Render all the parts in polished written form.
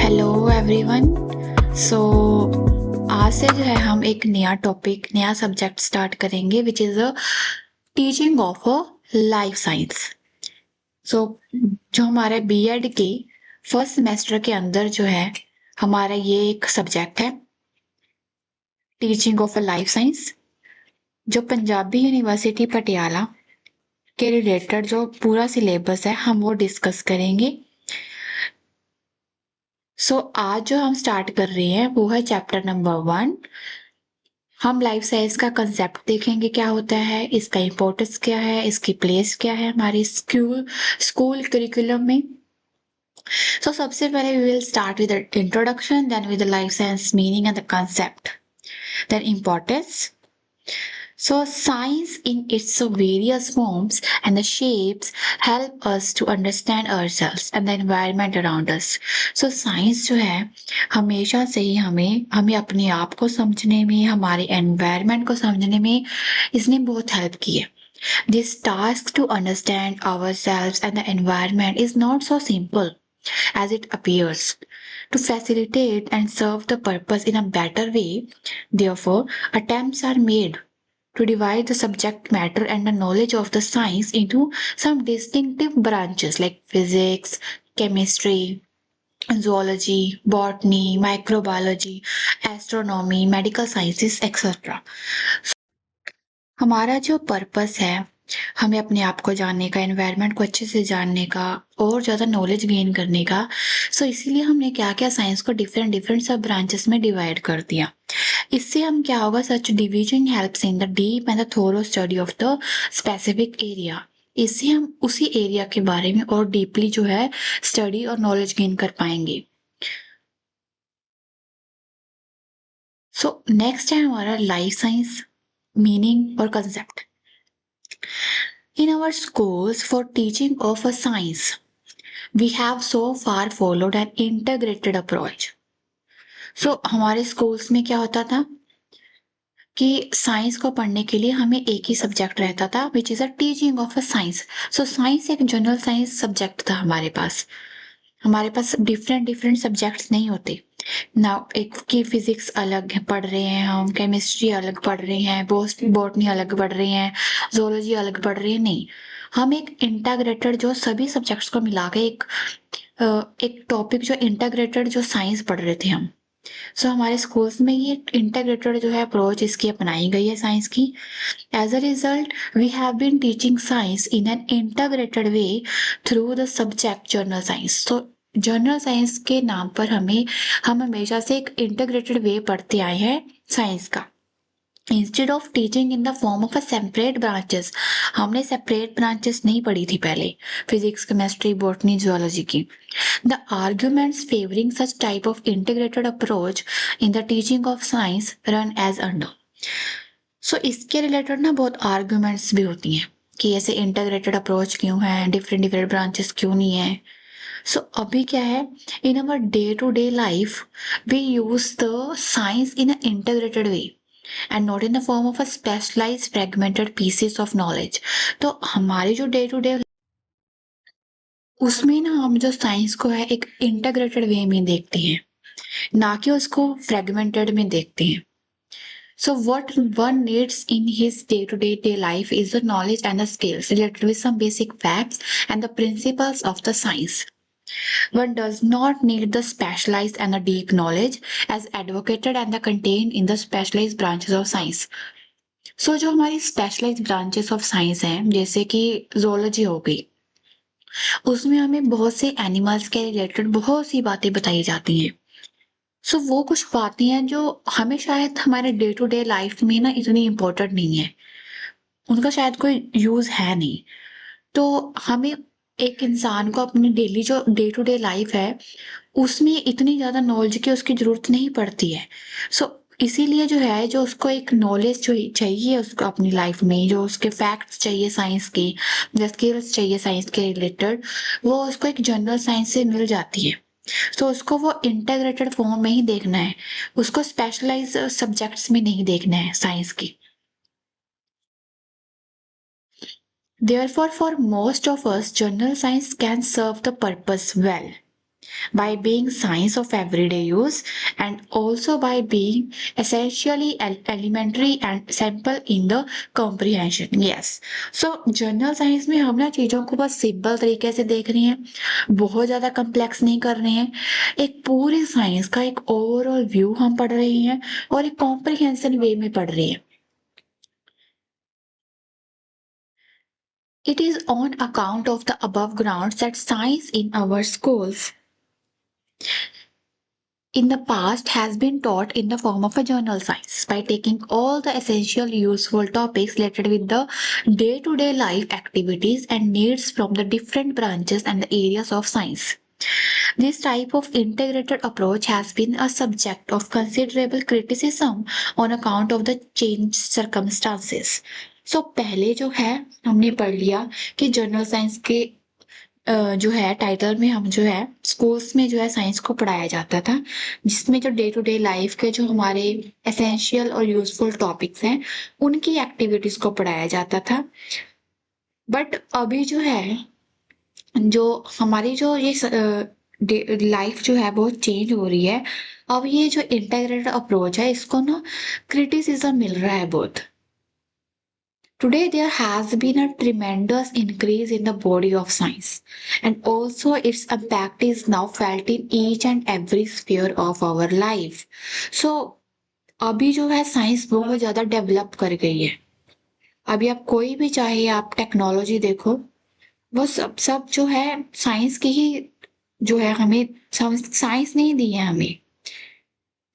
Hello everyone. सो आज से जो है हम एक नया टॉपिक नया सब्जेक्ट स्टार्ट करेंगे which is a teaching of a life science. So जो हमारे बीएड के फर्स्ट सेमेस्टर के अंदर जो है हमारा ये एक सब्जेक्ट है teaching of a life science, जो पंजाबी यूनिवर्सिटी पटियाला के रिलेटेड जो पूरा सिलेबस है हम वो डिस्कस करेंगे। आज जो हम स्टार्ट कर रहे हैं वो है चैप्टर नंबर 1। हम लाइफ साइंस का कंसेप्ट देखेंगे क्या होता है, इसका इम्पोर्टेंस क्या है, इसकी प्लेस क्या है हमारी स्कूल करिकुलम में। सबसे पहले we will start with the introduction, then with the life science meaning and the concept, then importance. Science in its various forms and the shapes help us to understand ourselves and the environment around us. Science जो है हमेशा से ही हमें अपने आप को समझने में, हमारे environment को समझने में इसने बहुत हेल्प की है। This task to understand ourselves and the environment is not so simple as it appears. To facilitate and serve the purpose in a better way, therefore, attempts are made to divide the subject matter and the knowledge of the science into some distinctive branches like physics, chemistry, zoology, botany, microbiology, astronomy, medical sciences, etc. हमारा जो purpose है हमें अपने आप को जानने का, environment को अच्छे से जानने का और ज़्यादा नॉलेज गेन करने का। इसीलिए हमने क्या क्या साइंस को डिफरेंट डिफरेंट सब ब्रांचेस में डिवाइड कर दिया। इससे हम क्या होगा, such division helps in the deep and the thorough study of the specific area. इससे हम उसी एरिया के बारे में और डीपली जो है स्टडी और नॉलेज गेन कर पाएंगे। नेक्स्ट है हमारा लाइफ साइंस मीनिंग और concept. In our schools, for teaching of a science, we have so far followed an integrated approach. हमारे स्कूल्स में क्या होता था कि साइंस को पढ़ने के लिए हमें एक ही सब्जेक्ट रहता था विच is a teaching of a science. Science एक जनरल साइंस सब्जेक्ट था हमारे पास। हमारे पास डिफरेंट डिफरेंट सब्जेक्ट्स नहीं होते ना, एक की फिजिक्स अलग पढ़ रहे हैं हम, केमिस्ट्री अलग पढ़ रहे हैं, बॉटनी अलग पढ़ रहे हैं, जोलॉजी अलग पढ़ रहे हैं, नहीं। हम एक इंटीग्रेटेड जो सभी सब्जेक्ट्स को मिला के एक टॉपिक जो इंटीग्रेटेड जो साइंस पढ़ रहे थे हम। हमारे स्कूल्स में ये इंटीग्रेटेड जो है अप्रोच इसकी अपनाई गई है साइंस की। As a result we have been teaching science in an integrated way through the subject general science. General science के नाम पर हम हमेशा से एक इंटीग्रेटेड वे पढ़ते आए हैं साइंस का। Instead of teaching in the form of a separate branches, हमने सेपरेट ब्रांचेस नहीं पढ़ी थी पहले, फिजिक्स, केमिस्ट्री, बॉटनी, जुअलॉजी की। The arguments favouring such type of integrated approach in the teaching of science run as under. इसके related ना बहुत arguments भी होती हैं कि ऐसे इंटीग्रेटेड अप्रोच क्यों है, डिफरेंट डिफरेंट ब्रांचेस क्यों नहीं है। अभी क्या है, in our day to day life we use the science in a integrated way and not in the form of a specialized fragmented pieces of knowledge. हमारी जो डे टू डे उसमें ना हम जो साइंस को है एक इंटीग्रेटेड वे में देखते हैं, ना कि उसको फ्रेगमेंटेड में देखते हैं। What one needs in his day-to-day life is the knowledge and the skills related with some basic facts and the principles of the science. One does not need the specialized and the deep knowledge as advocated and the contained in the specialized branches of science. जो हमारी specialised branches of science हैं, जैसे कि zoology हो गई, उसमें हमें बहुत से एनिमल्स के रिलेटेड बहुत सी बातें बताई जाती हैं। वो कुछ बातें हैं जो हमें शायद हमारे डे टू डे लाइफ में ना इतनी इम्पोर्टेंट नहीं है, उनका शायद कोई यूज है नहीं। हमें एक इंसान को अपनी डेली जो डे टू डे लाइफ है उसमें इतनी ज्यादा नॉलेज की उसकी जरूरत नहीं पड़ती है। इसीलिए जो है, जो उसको एक नॉलेज जो चाहिए उसको अपनी लाइफ में, जो उसके फैक्ट्स चाहिए साइंस के, जो स्किल्स चाहिए साइंस के रिलेटेड, वो उसको एक जनरल साइंस से मिल जाती है। उसको वो इंटीग्रेटेड फॉर्म में ही देखना है, उसको स्पेशलाइज सब्जेक्ट्स में नहीं देखना है साइंस की। Therefore, for most of us, general science can serve the purpose well. by being science of everyday use and also by being essentially elementary and simple in the comprehension. Yes, so general science में हम ना चीजों को बस simple तरीके से देख रहे हैं, बहुत ज्यादा कम्प्लेक्स नहीं कर रहे हैं, एक पूरी साइंस का एक ओवरऑल व्यू हम पढ़ रहे हैं और एक कॉम्प्रिहेंशन वे में पढ़ रहे हैं. It is on account of the above grounds that science in our schools in the past has been taught in the form of a journal science by taking all the essential useful topics related with the day-to-day life activities and needs from the different branches and the areas of science. This type of integrated approach has been a subject of considerable criticism on account of the changed circumstances. So पहले जो है हमने पढ़ लिया कि general science के जो है टाइटल में हम जो है स्कूल्स में जो है साइंस को पढ़ाया जाता था, जिसमें जो डे टू डे लाइफ के जो हमारे एसेंशियल और यूजफुल टॉपिक्स हैं उनकी एक्टिविटीज को पढ़ाया जाता था. बट अभी जो है जो हमारी जो ये लाइफ जो है बहुत चेंज हो रही है. अब ये जो इंटीग्रेटेड अप्रोच है इसको ना क्रिटिसिज्म मिल रहा है बहुत. Today, there has been a tremendous increase in the body of science, and also its impact is now felt in each and every sphere of our life. So, अभी जो है science बहुत ज़्यादा डेवलप कर गई है. अभी आप कोई भी चाहे आप टेक्नोलॉजी देखो, वो सब सब जो है साइंस की ही जो है हमें साइंस नहीं दी है हमें.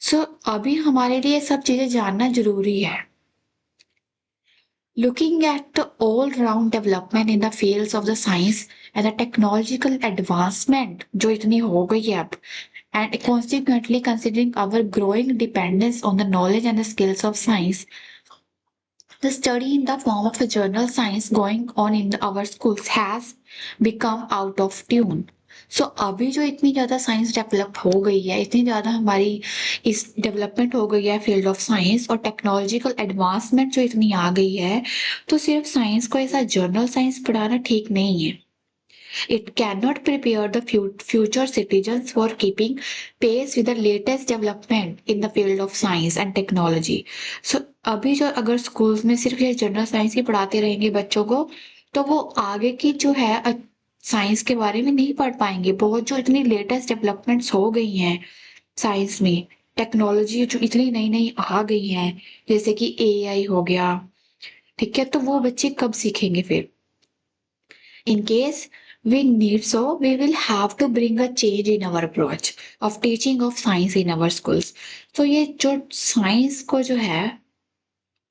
सो अभी हमारे लिए सब चीज़ें जानना जरूरी है. Looking at the all-round development in the fields of the science and the technological advancement जो इतनी हो गई है अब, and consequently considering our growing dependence on the knowledge and the skills of science, the study in the form of a journal science going on in our schools has become out of tune. सो अभी जो इतनी ज़्यादा science develop हो गई है, इतनी ज़्यादा हमारी इस डेवलपमेंट हो गई है फील्ड ऑफ साइंस और टेक्नोलॉजिकल एडवांसमेंट जो इतनी आ गई है, तो सिर्फ साइंस को ऐसा जर्नल साइंस पढ़ाना ठीक नहीं है. It cannot prepare the future citizens for keeping pace with the latest development in the field of science and technology. So अभी जो अगर स्कूल्स में सिर्फ ये जनरल साइंस ही पढ़ाते रहेंगे बच्चों को, तो वो आगे की जो है साइंस के बारे में नहीं पढ़ पाएंगे. बहुत जो इतनी लेटेस्ट डेवलपमेंट्स हो गई हैं साइंस में, टेक्नोलॉजी जो इतनी नई नई आ गई हैं, जैसे कि एआई हो गया, ठीक है, तो वो बच्चे कब सीखेंगे फिर. In case we need so, we will have to bring a change in our approach of teaching of science in our schools. तो ये जो साइंस को जो है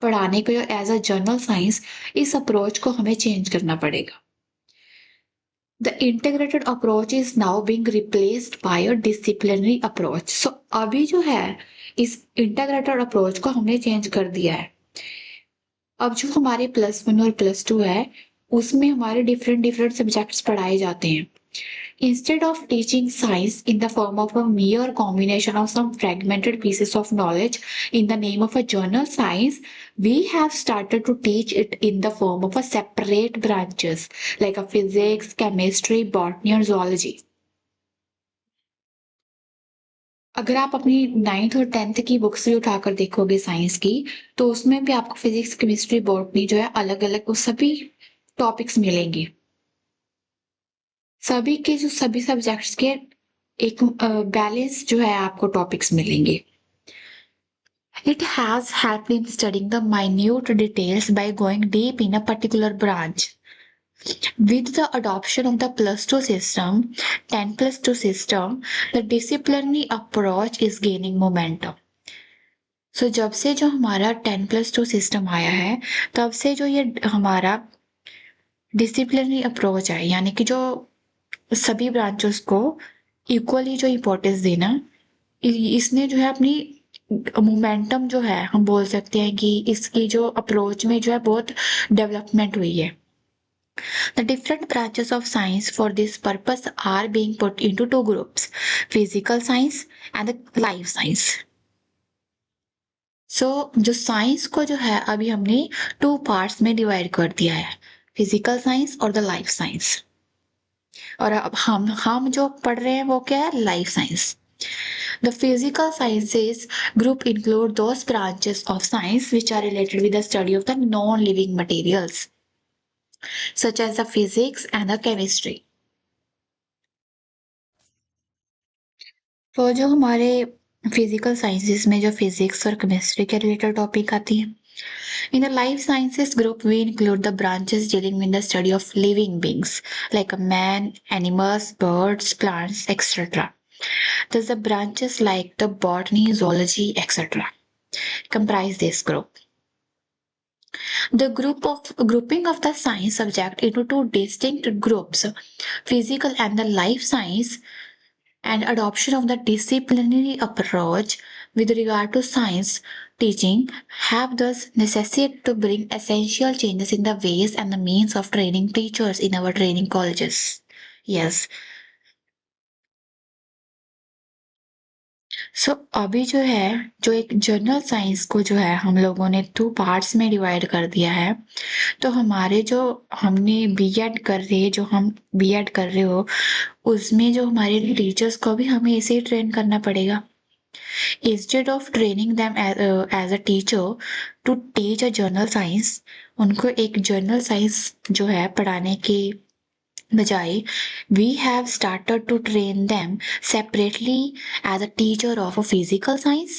पढ़ाने को एज अ जर्नल साइंस, इस अप्रोच को हमें चेंज करना पड़ेगा. The integrated approach is now being replaced by a disciplinary approach. So अभी जो है इस integrated approach को हमने चेंज कर दिया है. अब जो हमारे +1 और +2 है उसमें हमारे डिफरेंट सब्जेक्ट्स पढ़ाए जाते हैं. Instead of teaching science in the form of a mere combination of some fragmented pieces of knowledge in the name of a journal science, we have started to teach it in the form of a separate branches like a physics, chemistry, botany और zoology. अगर आप अपनी 9th और 10th की books भी उठाकर देखोगे science की, तो उसमें भी आपको फिजिक्स, केमिस्ट्री, बॉटनी जो है अलग अलग सभी टॉपिक्स मिलेंगे. सभी के जो सभी सब्जेक्ट्स के एक बैलेंस जो है आपको टॉपिक्स मिलेंगे. It has helped in studying the minute details by going deep in a particular branch. With the adoption of the +2 system, 10+2 system, the disciplinary approach is gaining momentum. So जब से जो हमारा 10+2 system आया है, तब से जो ये हमारा डिसिप्लिनरी अप्रोच है, यानी कि जो सभी ब्रांचेस को इक्वली जो इम्पोर्टेंस देना, इसने जो है अपनी मोमेंटम जो है हम बोल सकते हैं कि इसकी जो अप्रोच में जो है बहुत डेवलपमेंट हुई है. The different branches of science for this purpose are being put into two groups, physical science and the life science. So जो साइंस को जो है अभी हमने 2 पार्ट्स में डिवाइड कर दिया है, फिजिकल साइंस और द लाइफ साइंस. और अब हम जो पढ़ रहे हैं वो क्या है, life science. The physical sciences group include those branches of science which are related with the study of the non-living materials, such as the physics and the chemistry. तो जो हमारे फिजिकल साइंसेस में जो फिजिक्स और chemistry के related topic आती है, in the life sciences group we include the branches dealing with the study of living beings like a man, animals, birds, plants, etc. Thus the branches like the botany, zoology, etc. comprise this group. The grouping of the science subject into two distinct groups, physical and the life science, and adoption of the disciplinary approach with regard to science teaching have thus necessitated to bring essential changes in the ways and the means of training teachers in our training colleges. Yes. अभी जो है, जो एक journal science को जो है हम लोगों ने 2 पार्ट्स में डिवाइड कर दिया है। तो हमारे जो हमने बीएड कर रहे हैं, जो हम बीएड कर रहे हो, उसमें जो हमारे टीचर्स को भी हमें ऐसे ही ट्रेन करना पड़ेगा। Instead of training them as a teacher to teach a general science, उनको एक जर्नल साइंस जो है पढ़ाने की बजाय we have started to train them separately as a teacher of a physical science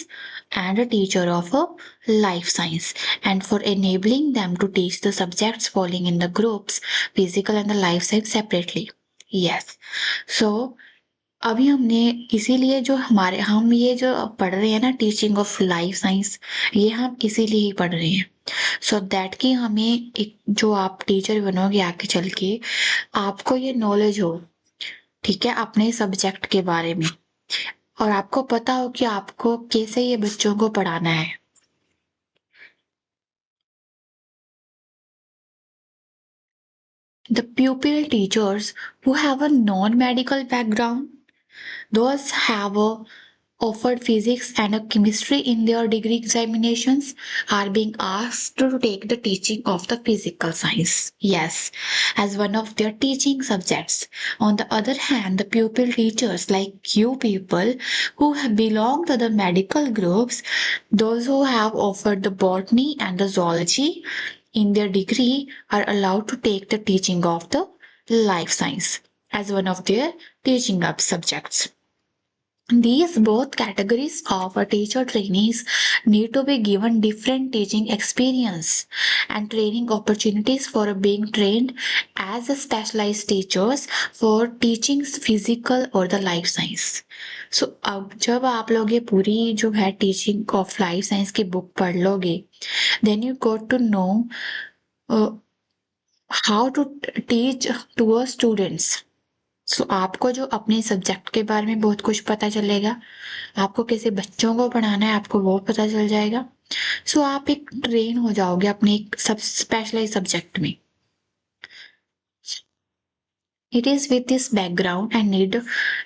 and a teacher of a life science, and for enabling them to teach the subjects falling in the groups physical and the life science separately. Yes. So अभी हमने इसीलिए जो हम ये जो पढ़ रहे हैं ना, टीचिंग ऑफ लाइफ साइंस, ये हम इसीलिए ही पढ़ रहे हैं सो दैट कि हमें एक जो आप टीचर बनोगे आगे चल के, आपको ये नॉलेज हो, ठीक है, अपने सब्जेक्ट के बारे में, और आपको पता हो कि आपको कैसे ये बच्चों को पढ़ाना है। The pupil teachers who have a non-medical background, those have offered physics and chemistry in their degree examinations, are being asked to take the teaching of the physical science, yes, as one of their teaching subjects. On the other hand, the pupil teachers like you people who belong to the medical groups, those who have offered the botany and the zoology in their degree, are allowed to take the teaching of the life science as one of their teaching up subjects. These both categories of teacher trainees need to be given different teaching experience and training opportunities for being trained as a specialized teachers for teaching physical or the life science. अब जब आप लोग ये पूरी जो है teaching of life science की book पढ़ लोगे, then you got to know how to teach to our students. आपको जो अपने सब्जेक्ट के बारे में बहुत कुछ पता चलेगा, आपको कैसे बच्चों को पढ़ाना है आपको वो पता चल जाएगा। आप एक ट्रेन हो जाओगे अपने एक सब स्पेशलाइज सब्जेक्ट में। It is with this background and need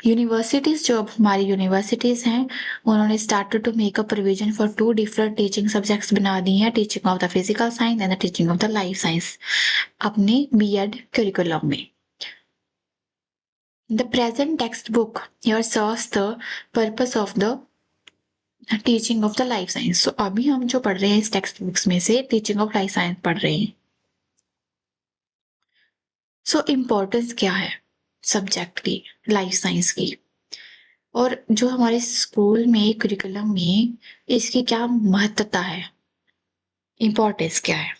universities, जो अब हमारी यूनिवर्सिटीज हैं, उन्होंने started to make a provision for 2 different teaching subjects बना दी हैं, teaching of the physical science and the teaching of the life science अपने बीएड करिकुलम में। The present textbook here serves the purpose of the teaching of the life science. अभी हम जो पढ़ रहे हैं इस टेक्स्ट बुक्स में से टीचिंग ऑफ लाइफ साइंस पढ़ रहे हैं। इम्पोर्टेंस क्या है सब्जेक्ट की, लाइफ साइंस की, और जो हमारे स्कूल में करिकुलम में इसकी क्या महत्वता है, इम्पोर्टेंस क्या है।